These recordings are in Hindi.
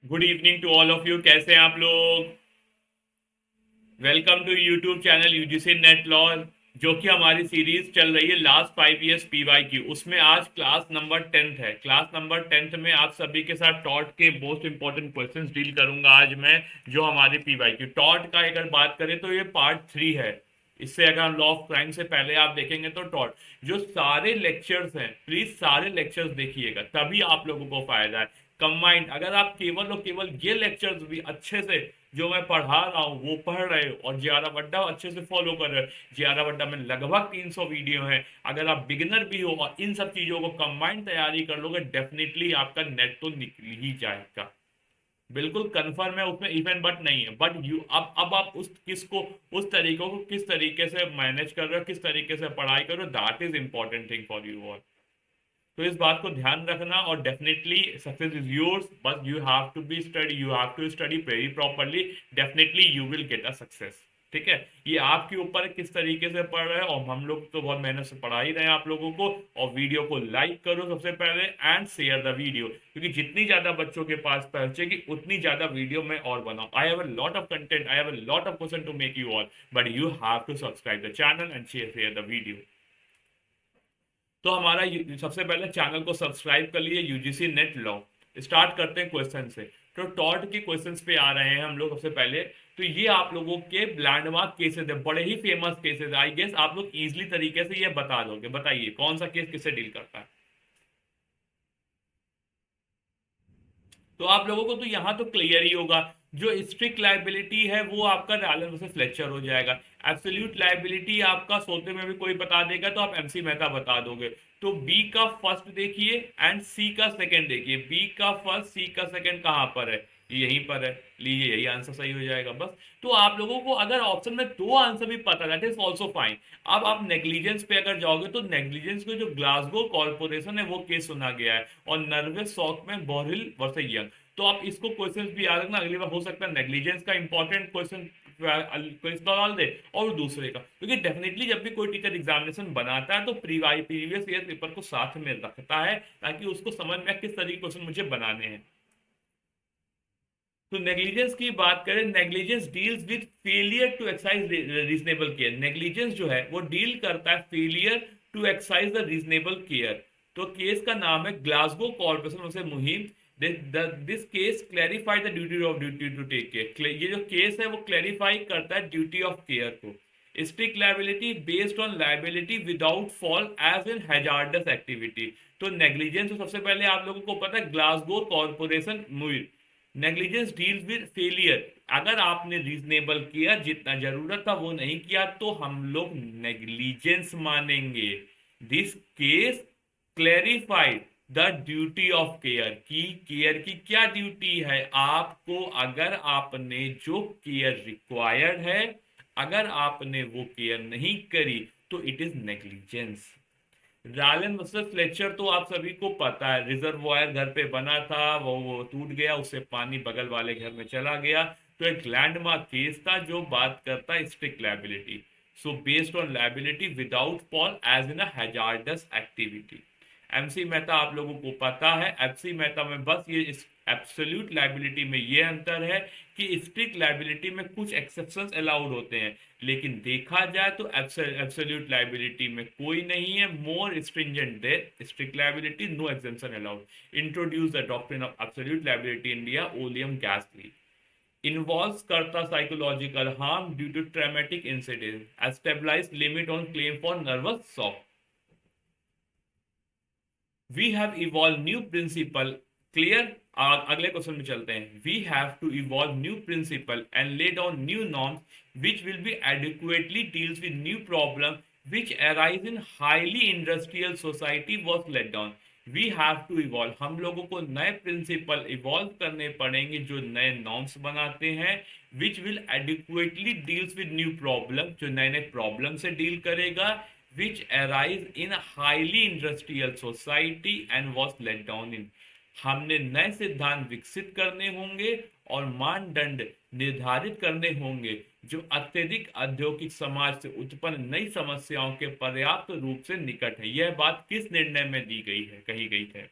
Good evening to all of you. कैसे हैं आप लोग? Welcome to YouTube channel UGC NET law, जो कि हमारी सीरीज चल रही है लास्ट 5 इयर्स पीवाई की। उसमें आज क्लास नंबर 10th है। क्लास नंबर 10th में आप सभी के साथ टॉट के मोस्ट इंपॉर्टेंट क्वेश्चंस डील करूंगा आज मैं, जो हमारे पीवाई की टॉट का अगर बात करें तो ये पार्ट 3 है। इससे अगर हम लॉ ऑफ क्राइम से पहले आप देखेंगे तो टॉट जो सारे लेक्चर्स हैं, प्लीज सारे लेक्चर्स देखिएगा, तभी आप लोगों को फायदा है। कंबाइंड अगर आप केवल और केवल ये लेक्चर्स भी अच्छे से जो मैं पढ़ा रहा हूँ वो पढ़ रहे हो और जियारा वड्डा अच्छे से फॉलो कर रहे हो, जियारा वड्डा में लगभग 300 वीडियो है। अगर आप बिगिनर भी हो और इन सब चीजों को कंबाइंड तैयारी कर लोगे, डेफिनेटली आपका नेट तो निकल ही जाएगा। बिल्कुल कंफर्म है, उसमें इवन बट नहीं है। बट यू अब आप उस किसको उस तरीकों को किस तरीके से मैनेज कर रहे हो, किस तरीके से पढ़ाई कर रहे हो, that is important thing for you all. तो इस बात को ध्यान रखना और डेफिनेटली सक्सेस इज योर्स, बस you have to be study, you have to study very properly. Definitely you will get a success. ठीक है, ये आपके ऊपर है किस तरीके से पढ़ रहे हैं, और हम लोग तो बहुत मेहनत से पढ़ा ही रहे हैं आप लोगों को। और वीडियो को लाइक करो सबसे पहले एंड शेयर द वीडियो, क्योंकि जितनी ज्यादा बच्चों के पास पहुंचेगी उतनी ज्यादा वीडियो मैं और बनाऊं। I have a lot of content, I have a lot of question to make you all, but you have to subscribe the channel and share the video. तो हमारा सबसे पहले चैनल को सब्सक्राइब कर लिए, यूजीसी नेट लॉ। स्टार्ट करते हैं क्वेश्चन से। तो टॉट के क्वेश्चंस पे आ रहे हैं हम लोग सबसे पहले। तो ये आप लोगों के लैंडमार्क केसेस है, बड़े ही फेमस केसेस। आई गेस आप लोग इजीली तरीके से ये बता दोगे। बताइए कौन सा केस किससे डील करता है। तो आप लोगों को तो यहाँ तो क्लियर ही होगा। जो स्ट्रिक्ट लाइबिलिटी है वो आपका रैलन वर्सेस फ्लेचर हो जाएगा। एब्सोल्यूट लाइबिलिटी आपका सोते में भी कोई बता देगा तो आप एमसी मेहता बता दोगे। तो बी का फर्स्ट देखिए एंड सी का सेकंड देखिए। बी का फर्स्ट सी का सेकंड कहाँ पर है? यहीं पर है। लीजिए यही आंसर सही हो जाएगा बस। तो आप लोगों को अगर ऑप्शन में दो आंसर भी पता, दैट इज ऑल्सो फाइन। अब आप नेग्लिजेंस पे अगर जाओगे तो नेग्लिजेंस को जो ग्लासगो कॉर्पोरेशन है वो केस सुना गया है, और नर्वस शॉक में बोरिल वर्सेस यंग। तो आप इसको क्वेश्चन भी याद रखना, अगली बार हो सकता है नेग्लिजेंस का इंपॉर्टेंट क्वेश्चन इसका डाल दे और दूसरे का, क्योंकि डेफिनेटली जब भी कोई टीचर एग्जामिनेशन बनाता है तो प्रीवियस ईयर पेपर को साथ में रखता है, ताकि उसको समझ में किस तरीके के क्वेश्चन मुझे बनाने हैं। तो नेग्लिजेंस की बात करें, negligence deals with failure to exercise reasonable care. Negligence जो है वो डील करता है failure to exercise the reasonable care. तो केस का नाम है ग्लासगो कॉर्पोरेशन से मुहिम। This case clarify the duty to take care. ये जो केस है वो क्लैरिफाई करता है ड्यूटी ऑफ केयर को। Strict liability based on liability without fault as in hazardous activity. तो नेग्लिजेंस तो सबसे पहले आप लोगों को पता है ग्लासगो कॉर्पोरेशन मुहिम। नेग्लिजेंस डील्स विद फेलियर, अगर आपने रीजनेबल किया, जितना जरूरत था वो नहीं किया, तो हम लोग नेग्लिजेंस मानेंगे। This case clarified the duty of care की। केयर की क्या ड्यूटी है आपको? अगर आपने जो केयर रिक्वायर्ड है, अगर आपने वो केयर नहीं करी तो it is negligence. Rylands versus Fletcher तो आप सभी को पता है, रिजर्वायर घर पे बना था, वो टूट गया, उससे पानी बगल वाले घर में चला गया। तो एक लैंडमार्क केस था जो बात करता है strict liability. So based on liability without fault as in hazardous activity. MC Mehta आप लोगों को पता है, एफसी मेहता में बस ये इस एब्सोल्यूट लाइबिलिटी में ये अंतर है कि स्ट्रिक्ट लाइबिलिटी में कुछ एक्सेप्शंस अलाउड होते हैं, लेकिन देखा जाए तो एब्सोल्यूट लाइबिलिटी में कोई नहीं है। More stringent than strict liability, no exemption allowed. Introduce the doctrine of absolute liability India, Oleum gas leak. Involves करता psychological harm due to traumatic incident, establish limit on claim for nervous shock. We have evolve new principle. Clear? अगले क्वेश्चन में चलते हैं। We have to evolve new principle and lay down new norms which will be adequately deals with new problem which arise in highly industrial society was let down. We have to evolve, हम लोगों को नए प्रिंसिपल इवॉल्व करने पड़ेंगे जो नए नॉर्म्स बनाते हैं, which will adequately deals with new problem, जो नए नए प्रॉब्लम से डील करेगा, which arise in a highly industrial society and was let down in। हमने नए सिद्धांत विकसित करने होंगे और मानदंड निर्धारित करने होंगे जो अत्यधिक औद्योगिक समाज से उत्पन्न नई समस्याओं के पर्याप्त रूप से निकट है। यह बात किस निर्णय में दी गई है, कही गई है?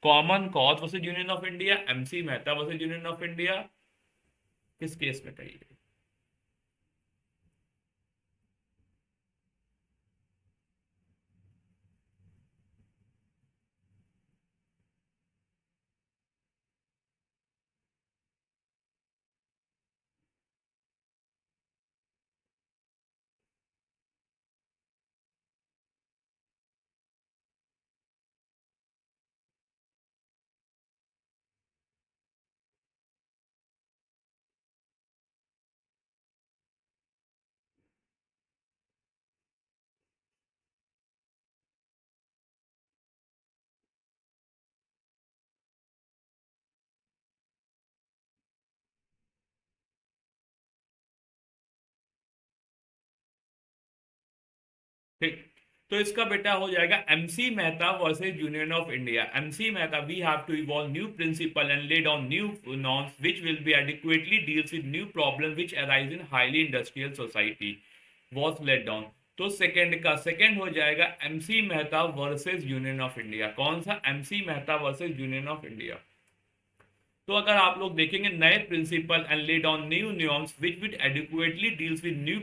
Common cause versus Union of India, MC Mehta versus Union of India, किस केस में कही गई? ठीक, तो इसका बेटा हो जाएगा MC Mehta versus Union of India. MC Mehta, we have to evolve new principle and lay down new norms which will be adequately deals with new problem which arise in highly industrial society was laid down। तो सेकंड का सेकंड हो जाएगा MC Mehta versus Union of India. कौन सा? MC Mehta versus Union of India. तो अगर आप लोग देखेंगे, नए principle and laid on new norms which with adequately deals with new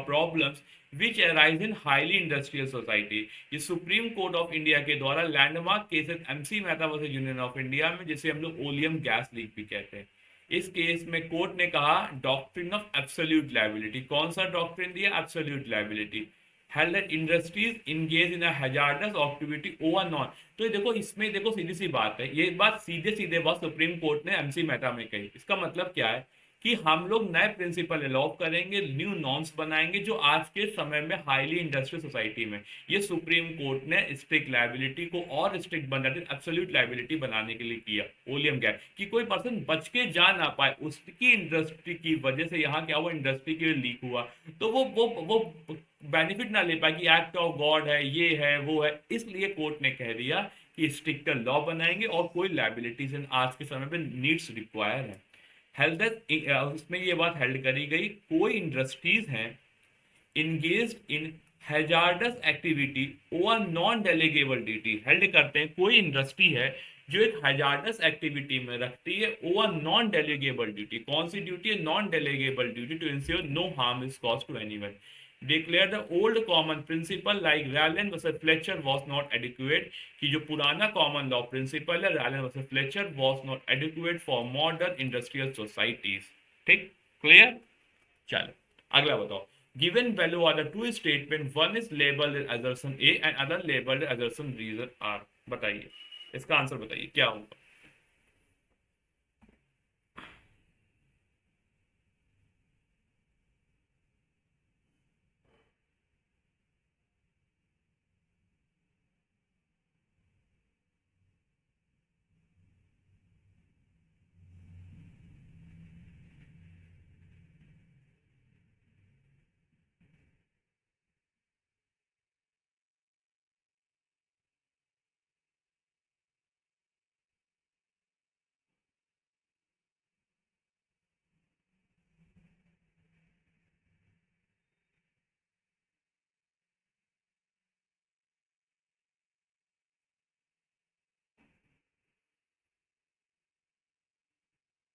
problems which arise in highly industrial society. ये सुप्रीम कोर्ट ऑफ इंडिया के द्वारा landmark cases MC Mehta versus Union of India में, जिसे हम लोग ओलियम गैस लीक भी कहते हैं, इस केस में कोर्ट ने कहा डॉक्ट्रिन ऑफ एब्सोल्यूट लायबिलिटी। कौन सा डॉक्ट्रिन दिया? Absolute liability. held that industries engage in a hazardous activity over non। तो ये देखो, इसमें देखो सीधी सी बात है, ये बात सीधे सीधे बात सुप्रीम कोर्ट ने एमसी मेहता में कही। इसका मतलब क्या है कि हम लोग नए प्रिंसिपल अलाउ करेंगे, न्यू नॉर्म्स बनाएंगे जो आज के समय में हाईली इंडस्ट्रियल सोसाइटी में, ये सुप्रीम कोर्ट ने स्ट्रिक्ट लायबिलिटी को और स्ट्रिक्ट बना दी, एब्सोल्यूट लायबिलिटी बनाने के लिए किया। ओलियम गैस कि कोई पर्सन बच के जा ना पाए, उसकी इंडस्ट्री की वजह से यहाँ क्या हुआ, इंडस्ट्री के लीक हुआ, तो वो बेनिफिट ना ले पाए कि एक्ट ऑफ गॉड है, ये है, वो है। इसलिए कोर्ट ने कह दिया कि स्ट्रिक्टर लॉ बनाएंगे और कोई लायबिलिटीज आज के समय पे नीड्स रिक्वायर है। हेल्थ, उसमें ये बात हेल्ड करी गई, कोई इंडस्ट्रीज हैं engage in hazardous activity over non delegable duty. Held करते हैं कोई इंडस्ट्री है जो एक हैजार्डस एक्टिविटी में रखती है ओवर नॉन डेलीगेबल ड्यूटी। कौन सी ड्यूटी है? Non delegable duty to ensure no harm is cause to anyone. Declare the old common principle like Raleigh versus Fletcher was not adequate, कि जो पुराना कॉमन लॉ प्रिंसिपल है Raleigh versus Fletcher was not adequate for modern industrial societies। ठीक, क्लियर? चलो अगला बताओ। Given below are the two statement, one is labeled as assertion A and other labeled as assertion reason R। बताइए, इसका आंसर बताइए क्या होगा।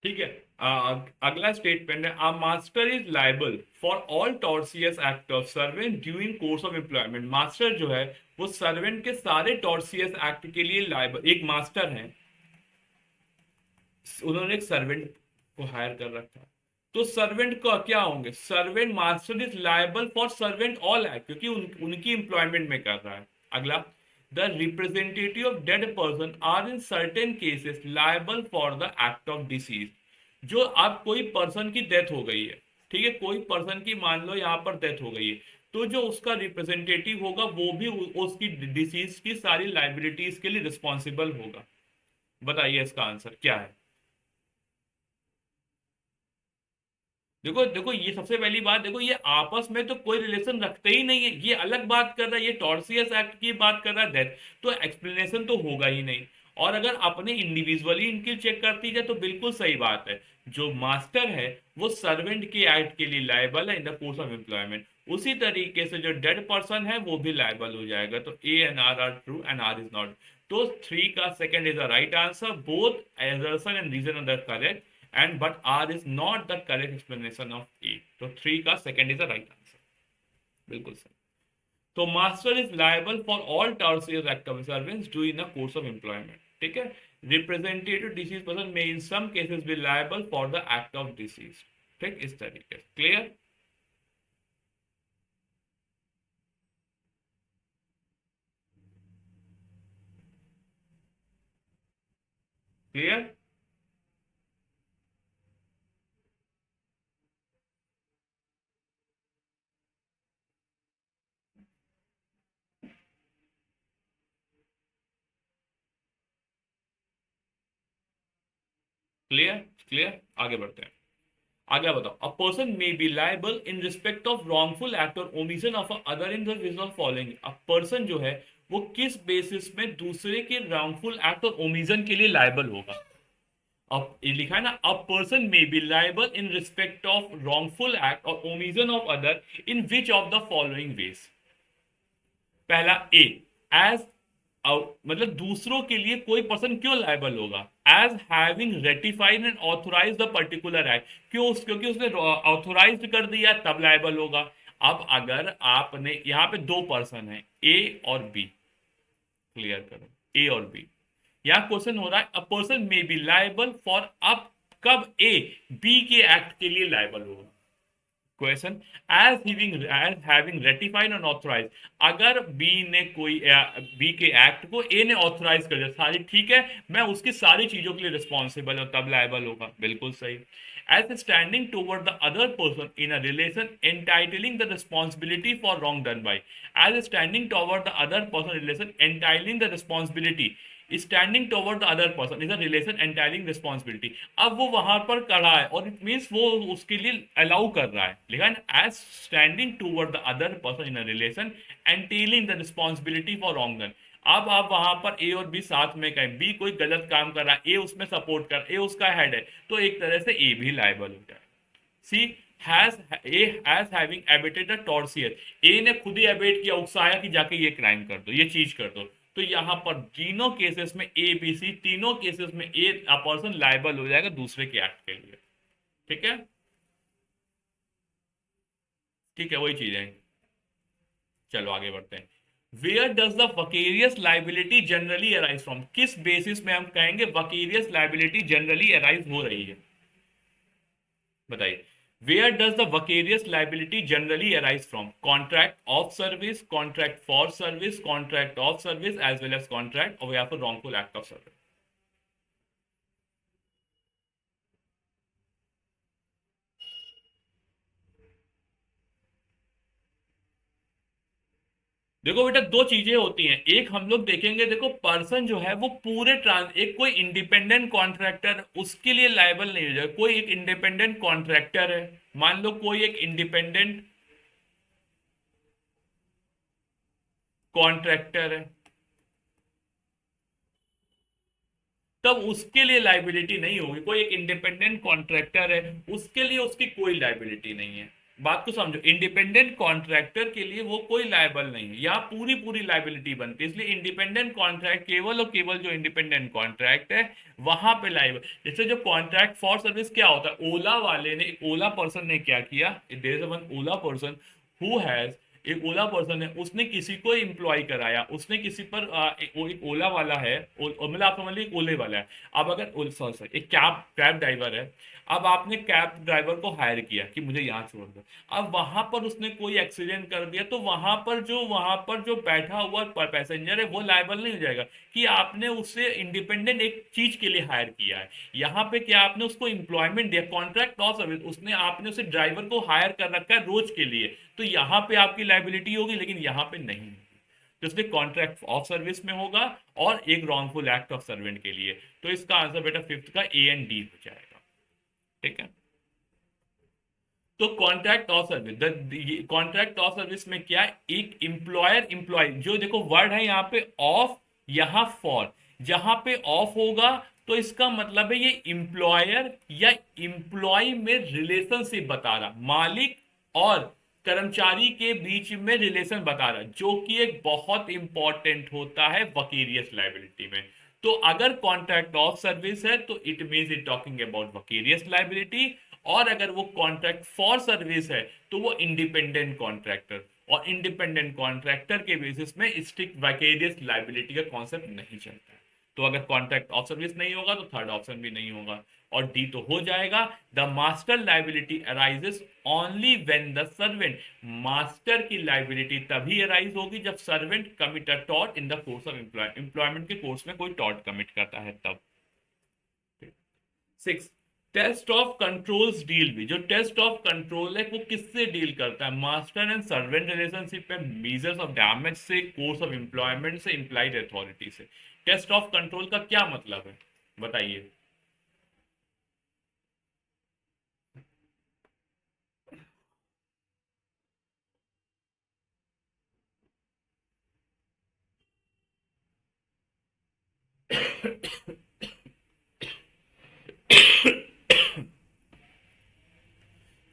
ठीक है, अगला स्टेटमेंट है, a master is liable for all tortious act of servant during course of employment। Master जो है वो सर्वेंट के सारे टॉर्सियस एक्ट के लिए लाइबल। एक मास्टर है, उन्होंने एक सर्वेंट को हायर कर रखा है, तो सर्वेंट का क्या होंगे? Servant, master is liable for servant all act, क्योंकि उनकी एम्प्लॉयमेंट में कर रहा है। अगला, the representative of dead person are in certain cases liable for the act of deceased. जो अब कोई पर्सन की डेथ हो गई है, ठीक है, कोई पर्सन की मान लो यहाँ पर डेथ हो गई है, तो जो उसका रिप्रेजेंटेटिव होगा वो भी उसकी डिसीज की सारी लाइबिलिटीज के लिए रिस्पॉन्सिबल होगा। बताइए इसका आंसर क्या है। देखो देखो, ये सबसे पहली बात, देखो ये आपस में तो कोई रिलेशन रखते ही नहीं है। ये अलग बात कर रहा है, ये टॉर्सियस एक्ट की बात कर रहा है, डेथ, तो एक्सप्लेनेशन तो होगा ही नहीं। और अगर अपने इंडिविजुअली इनकी चेक करती जाए तो बिल्कुल सही बात है, जो मास्टर है वो सर्वेंट के एक्ट के लिए लायबल है in the course of employment. उसी तरीके से जो डेड पर्सन है वो भी लायबल हो जाएगा। तो A and R true and R is not. तो थ्री का second is the right answer, both assertion and reason are correct and but R is not the correct explanation of A. तो थ्री का second is the right answer, बिल्कुल सही। तो master is liable for all tortious act of service do in a course of employment, ठीक है। Representative deceased person may in some cases B liable for the act of disease, ठीक, इस तरीके से। क्लियर? क्लियर? क्लियर? क्लियर, आगे बढ़ते हैं। आगे बताओ, a person may be liable in respect of wrongful act और omission of other in the following. A person जो है वो किस बेसिस में दूसरे के रॉन्गफुल एक्ट और ओमिशन के लिए लायबल होगा। अब ये लिखा है ना, a person may be liable in respect of wrongful act और omission of other in which of the following ways. पहला ए, एज, मतलब दूसरों के लिए कोई पर्सन क्यों लायबल होगा, as having ratified and authorise the particular act. क्योंकि उसने ऑथोराइज कर दिया तब लायबल होगा। अब अगर आपने यहाँ पे दो पर्सन है, ए और बी, क्लियर करो, ए और बी। यहाँ क्वेश्चन हो रहा है, अ person may be liable for, अब कब ए बी के एक्ट के लिए लायबल होगा। Question, as having ratified and authorise, अगर बी ने कोई बी के एक्ट को ए ने ऑथराइज कर दिया, सारी ठीक है, मैं उसकी सारी चीजों के लिए रिस्पॉन्सिबल हूं, तब लायबल होगा, बिल्कुल सही। As standing toward the other person in a relation entitling the responsibility for wrong done by. As standing toward the other person relation entitling the responsibility, standing toward the other person is a relation entitling responsibility. अब वो वहां पर खड़ा है और इट मीन्स वो उसके लिए अलाउ कर रहा है, लेकिन as standing toward the other person in a relation entitling the responsibility for wrong done. अब आप वहां पर ए और बी साथ में कहें, बी कोई गलत काम कर रहा है, ए उसमें सपोर्ट कर, ए उसका हेड है, तो एक तरह से ए भी लायबल हो जाए। C, has A has having abetted the tortfeasor, A ने खुद ही एबेट किया, उकसाया कि जाके ये क्राइम कर दो, ये चीज कर दो। तो यहां पर तीनों केसेस में ए बी सी, तीनों केसेस में ए पर्सन लायबल हो जाएगा दूसरे के एक्ट के लिए, ठीक है। ठीक है, वही चीज है। चलो आगे बढ़ते हैं। Where does the vicarious liability generally arise from, किस बेसिस में हम कहेंगे वकेरियस लाइबिलिटी जनरली अराइज हो रही है, बताइए। Where does the vicarious liability generally arise from? Contract of service, contract for service, contract of service, as well as contract or या फिर wrongful act of service। देखो बेटा, दो चीजें होती हैं, एक हम लोग देखेंगे, देखो पर्सन जो है वो पूरे एक कोई इंडिपेंडेंट कॉन्ट्रैक्टर उसके लिए लायबल नहीं हो जाएगा। कोई एक इंडिपेंडेंट कॉन्ट्रैक्टर है, मान लो कोई एक इंडिपेंडेंट कॉन्ट्रैक्टर है, तब उसके लिए लाइबिलिटी नहीं होगी। कोई एक इंडिपेंडेंट कॉन्ट्रैक्टर है, उसके लिए उसकी कोई लाइबिलिटी नहीं है। बात को समझो, इंडिपेंडेंट कॉन्ट्रैक्टर के लिए वो कोई लायबल नहीं है, यहाँ पूरी पूरी लाइबिलिटी बनती है। इसलिए इंडिपेंडेंट कॉन्ट्रैक्ट केवल और केवल जो इंडिपेंडेंट कॉन्ट्रैक्ट है वहां पे लायबल। जैसे जो कॉन्ट्रैक्ट फॉर सर्विस क्या होता है, ओला वाले ने, ओला पर्सन ने क्या किया, there is one ola person who has, एक ओला पर्सन है, उसने किसी को एम्प्लॉय कराया, उसने किसी पर एक ओला वाला है, मतलब आप समझ लीजिए ओले वाला है। अब अगर सॉरी सॉरी एक कैब कैब ड्राइवर है, अब आपने कैब ड्राइवर को हायर किया कि मुझे यहाँ छोड़ दो। अब वहां पर उसने कोई एक्सीडेंट कर दिया, तो वहां पर जो बैठा हुआ पैसेंजर है वो लायबल नहीं हो जाएगा कि आपने उससे इंडिपेंडेंट एक चीज के लिए हायर किया है। यहाँ पे क्या, आपने उसको एम्प्लॉयमेंट दिया, कॉन्ट्रैक्ट ऑफ सर्विस, उसने आपने उसे ड्राइवर को हायर कर रखा है रोज के लिए, तो यहाँ पे आपकी लायबिलिटी होगी, लेकिन यहाँ पे नहीं होगी। तो इसलिए कॉन्ट्रैक्ट ऑफ सर्विस में होगा और एक रॉन्गफुल एक्ट ऑफ सर्वेंट के लिए। तो इसका आंसर बेटा फिफ्थ का ए एंड डी हो जाएगा, ठीक है। तो contract of service, contract of service में क्या है, एक एम्प्लॉयर एम्प्लॉय, जो देखो वर्ड है यहाँ पे ऑफ, यहाँ फॉर, जहां पे ऑफ होगा तो इसका मतलब है ये एम्प्लॉयर या एम्प्लॉय में रिलेशनशिप बता रहा, मालिक और कर्मचारी के बीच में रिलेशन बता रहा है, जो कि एक बहुत इंपॉर्टेंट होता है वकीरियस लाइबिलिटी में। तो अगर कॉन्ट्रैक्ट ऑफ सर्विस है तो it means it talking about vicarious liability, और अगर वो कॉन्ट्रैक्ट फॉर सर्विस है तो वो इंडिपेंडेंट कॉन्ट्रैक्टर, और इंडिपेंडेंट कॉन्ट्रैक्टर के बेसिस में स्ट्रिक्ट वैकेरियस लाइबिलिटी का कॉन्सेप्ट नहीं चलता है। तो अगर कॉन्ट्रैक्ट ऑफ सर्विस नहीं होगा तो थर्ड ऑप्शन भी नहीं होगा, और डी तो हो जाएगा। The master liability arises only when the servant, master की लाइबिलिटी तभी अराइज होगी जब servant commit a tort in the course of employment के कोर्स में कोई टॉर्ट कमिट करता है तब। 6, टेस्ट ऑफ कंट्रोल्स डील भी, जो टेस्ट ऑफ कंट्रोल है वो किससे डील करता है, मास्टर एंड सर्वेंट रिलेशनशिप पे, मेजर्स ऑफ डैमेज से, कोर्स ऑफ एम्प्लॉयमेंट से, इंप्लाइड अथॉरिटी से। टेस्ट ऑफ कंट्रोल का क्या मतलब है बताइए।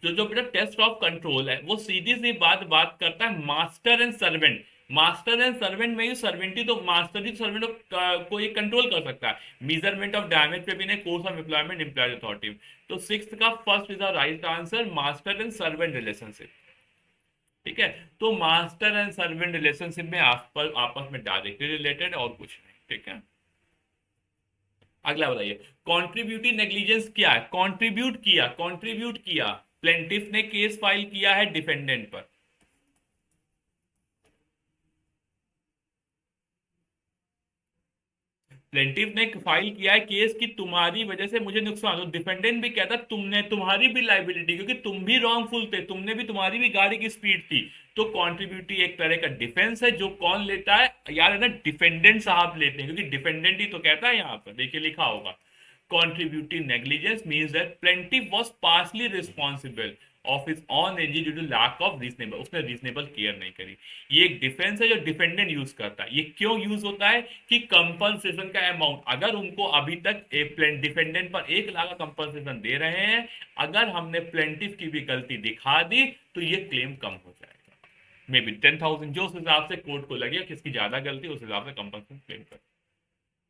जो बेटा टेस्ट ऑफ कंट्रोल है वो सीधी सी बात करता है master and servant. Master and servant में ही सर्वेंट ही तो, मास्टर ही सर्वेंट को ये कंट्रोल कर सकता है। मेजरमेंट ऑफ डैमेज पे भी नहीं, course of employment, employees authority. तो सिक्स्थ का first is the right answer, master and servant relationship. ठीक है, तो मास्टर एंड सर्वेंट रिलेशनशिप में आपस में डायरेक्टली रिलेटेड और कुछ नहीं। ठीक है, अगला बताइए, कॉन्ट्रीब्यूटिव नेग्लिजेंस क्या है। कॉन्ट्रीब्यूट किया प्लेंटिफ ने केस फाइल किया है डिफेंडेंट पर। प्लेंटिफ ने फाइल किया है केस कि तुम्हारी वजह से मुझे नुकसान, तो डिफेंडेंट भी कहता तुमने, तुम्हारी भी लाइबिलिटी, क्योंकि तुम भी रॉन्गफुल थे, तुमने भी, तुम्हारी भी गाड़ी की स्पीड थी। तो कॉन्ट्रीब्यूटिव एक तरह का डिफेंस है, जो कौन लेता है यार, है ना, डिफेंडेंट साहब लेते हैं, क्योंकि डिफेंडेंट ही तो कहता है, यहाँ पर देखिए लिखा होगा, contributive negligence means that plaintiff was partially responsible of his own injury due to lack of reasonable, उसने रीजनेबल केयर नहीं करी। ये एक डिफेंस है जो डिफेंडेंट यूज करता है। ये क्यों यूज होता है कि कंपनसेशन का अमाउंट, अगर उनको अभी तक डिफेंडेंट पर 1 लाख का कंपनसेशन दे रहे हैं, अगर हमने प्लेंटिफ की भी गलती दिखा दी तो ये क्लेम कम हो जाएगा, मे बी 10,000, जो उस हिसाब से कोर्ट को लगे किसकी ज्यादा गलती, उस हिसाब से कंपनसेशन क्लेम कर।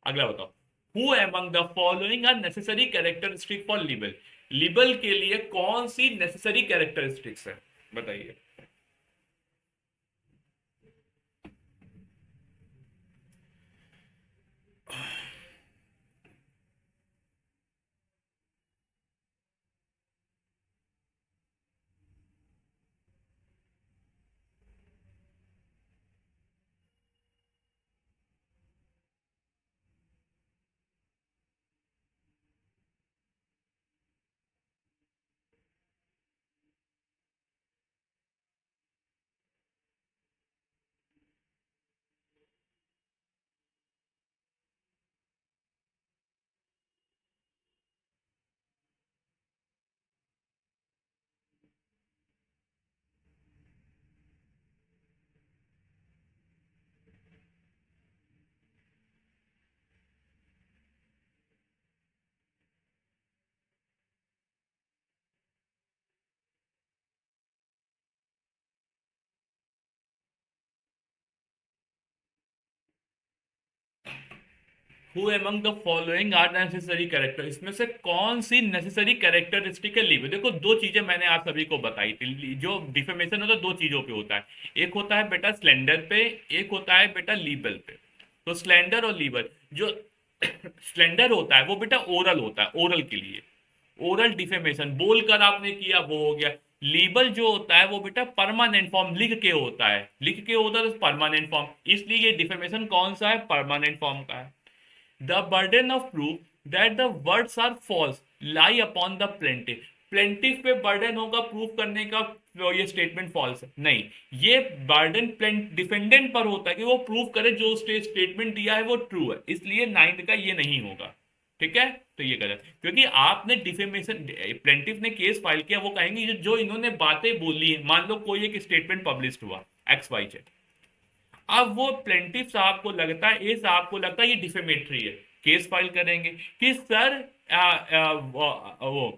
अगला बताओ, who among the following are necessary characteristic for libel। Libel के लिए कौन सी नेसेसरी कैरेक्टरिस्टिक्स है बताइए। Who among the following are necessary character, इसमें से कौन सी नेसेसरी कैरेक्टरिस्टिक है लीबल। देखो दो चीजें मैंने आप सभी को बताई थी, जो डिफेमेशन होता है दो चीजों पे होता है, एक होता है बेटा स्लेंडर पे, एक होता है बेटा लीबल पे। तो स्लेंडर और लीबल, जो स्लेंडर होता है वो बेटा ओरल होता है, ओरल के लिए, ओरल डिफेमेशन बोलकर आपने किया वो हो गया। लीबल जो होता है वो बेटा परमानेंट फॉर्म लिख के होता है, लिख के होता है तो परमानेंट फॉर्म, इसलिए ये डिफेमेशन कौन सा है, परमानेंट फॉर्म का है। The burden of proof that the words are false lie upon the plaintiff। Plaintiff पे बर्डन होगा प्रूफ करने का ये स्टेटमेंट फॉल्स है, नहीं, ये बर्डन डिफेंडेंट पर होता है कि वो प्रूफ करे जो स्टेटमेंट दिया है वो ट्रू है, इसलिए नाइन्थ का ये नहीं होगा। ठीक है, तो ये गलत, क्योंकि आपने डिफेमेशन, प्लेंटिफ ने केस फाइल किया, वो कहेंगे जो इन्होंने बातें बोली है, मान लो कोई एक स्टेटमेंट पब्लिश हुआ XYZ, अब वो प्लेंटिफ साहब को लगता है, ए साहब को लगता है ये डिफेमेटरी है, केस फाइल करेंगे कि सर वो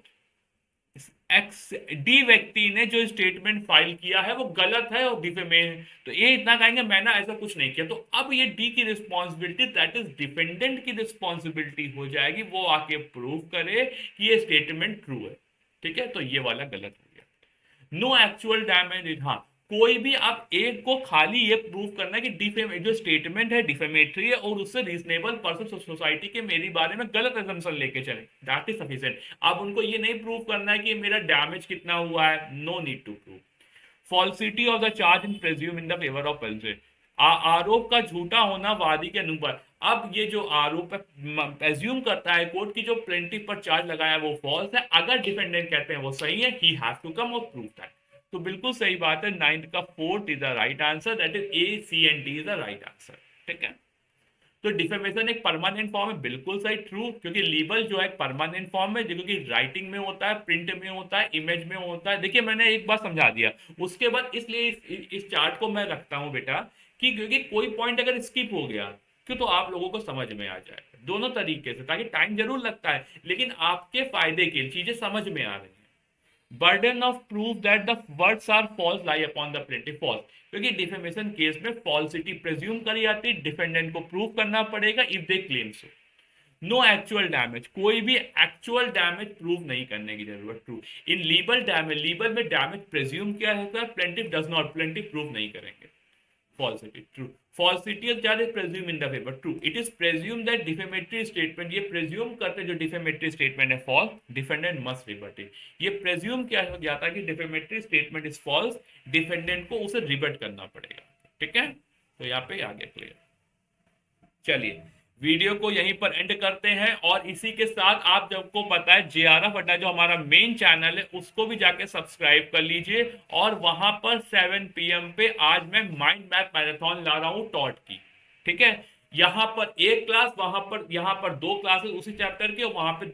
एक्स डी व्यक्ति ने जो स्टेटमेंट फाइल किया है वो गलत है और डिफेमेशन है, तो ये इतना कहेंगे मैंने ऐसा कुछ नहीं किया, तो अब ये डी की रिस्पॉन्सिबिलिटी दैट इज डिफेंडेंट की रिस्पॉन्सिबिलिटी हो जाएगी, वो आके प्रूव करे कि ये स्टेटमेंट ट्रू है। ठीक है, तो ये वाला गलत हो गया। नो एक्चुअल डैमेज, हाँ कोई भी आप एक को खाली ये प्रूव करना है कि डिफेम जो स्टेटमेंट है डिफेमेटरी है और उससे रीजनेबल पर्सन सोसाइटी के मेरे बारे में गलत एजम्पशन लेके चले, दैट इज सफिशिएंट। अब उनको ये नहीं प्रूव करना है कि मेरा डैमेज कितना हुआ है, no need to prove. Falsity of the charge in presume in the favour of पेल्से, आरोप का झूठा होना वादी के अनुसार। अब ये जो आरोप एज्यूम करता है कोर्ट की जो प्लेंटिफ पर चार्ज लगाया है वो फॉल्स है, अगर डिफेंडेंट कहते हैं वो सही है, ही हैव टू कम और प्रूव दैट। तो बिल्कुल सही बात है, नाइन्थ का fourth is the right answer, that is A C and D is the right answer. ठीक है, तो डिफेमेशन एक परमानेंट फॉर्म है, बिल्कुल सही ट्रू, क्योंकि लीबल जो है परमानेंट फॉर्म है, क्योंकि राइटिंग में होता है, प्रिंट में होता है, इमेज में होता है। देखिए मैंने एक बार समझा दिया, उसके बाद इसलिए इस चार्ट को मैं रखता हूं बेटा कि क्योंकि कोई पॉइंट अगर स्किप हो गया क्यों तो आप लोगों को समझ में आ जाए दोनों तरीके से, ताकि टाइम जरूर लगता है लेकिन आपके फायदे के लिए चीजें समझ में आ रही है। Burden of proof that the words are false lie upon the plaintiff, false, क्योंकि डिफेमेशन केस में फॉल्सिटी प्रेज्यूम करी जाती है, डिफेंडेंट को प्रूव करना पड़ेगा if they claim so. No actual damage, कोई भी एक्चुअल डैमेज प्रूव नहीं करने की जरूरत, true. In libel damage, libel में डैमेज प्रेज्यूम किया जाता है, plaintiff does not, plaintiff prove नहीं करेंगे। falsity, true, falsity is that is presumed in the paper, true, it is presumed that defamatory statement, ये presume करते जो defamatory statement है false, defendant must rebut it, ये presume क्या हो जाता है कि defamatory statement is false, defendant को उसे rebut करना पड़ेगा। ठीक है, तो यहाँ पे आ गया क्लियर। चलिए वीडियो को यहीं पर एंड करते हैं, और इसी के साथ आप सबको पता है जेआरएफ अड्डा जो हमारा मेन चैनल है उसको भी जाके सब्सक्राइब कर लीजिए, और वहां पर 7 PM पे आज मैं माइंड मैप मैराथन ला रहा हूं टॉट की। ठीक है, यहाँ पर एक क्लास, वहां पर यहाँ पर 2 क्लासेस उसी चैप्टर के, वहां पे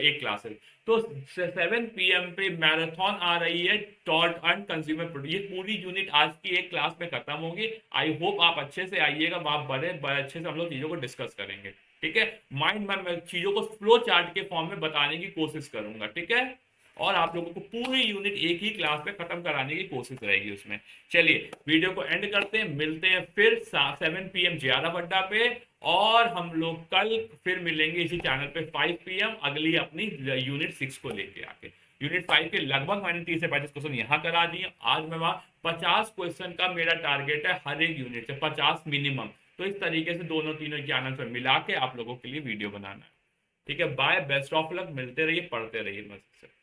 एक क्लास है, तो 7 PM पे मैराथन आ रही है टॉट एंड कंज्यूमर प्रोडक्ट, ये पूरी यूनिट आज की एक क्लास में खत्म होगी। आई होप आप अच्छे से आइएगा, वहां बड़े अच्छे से हम लोग चीजों को डिस्कस करेंगे। ठीक है, माइंड मैप चीजों को फ्लो चार्ट के फॉर्म में बताने की कोशिश करूंगा। ठीक है, और आप लोगों को पूरी यूनिट एक ही क्लास में खत्म कराने की कोशिश रहेगी उसमें। चलिए वीडियो को एंड करते हैं, मिलते हैं फिर 7 PM जेआरएफ अड्डा पे, और हम लोग कल फिर मिलेंगे इसी चैनल पे 5 PM अगली अपनी यूनिट 6 को लेके आके। यूनिट 5 के लगभग मैंने 30 से 35 क्वेश्चन यहाँ करा दिए, आज मैं वहां 50 क्वेश्चन का मेरा टारगेट है हर एक यूनिट से, 50 मिनिमम। तो इस तरीके से दोनों तीनों के आंसर मिला के आप लोगों के लिए वीडियो बनाना है। ठीक है, बाय, बेस्ट ऑफ लक, मिलते रहिए, पढ़ते रहिए मस्त से।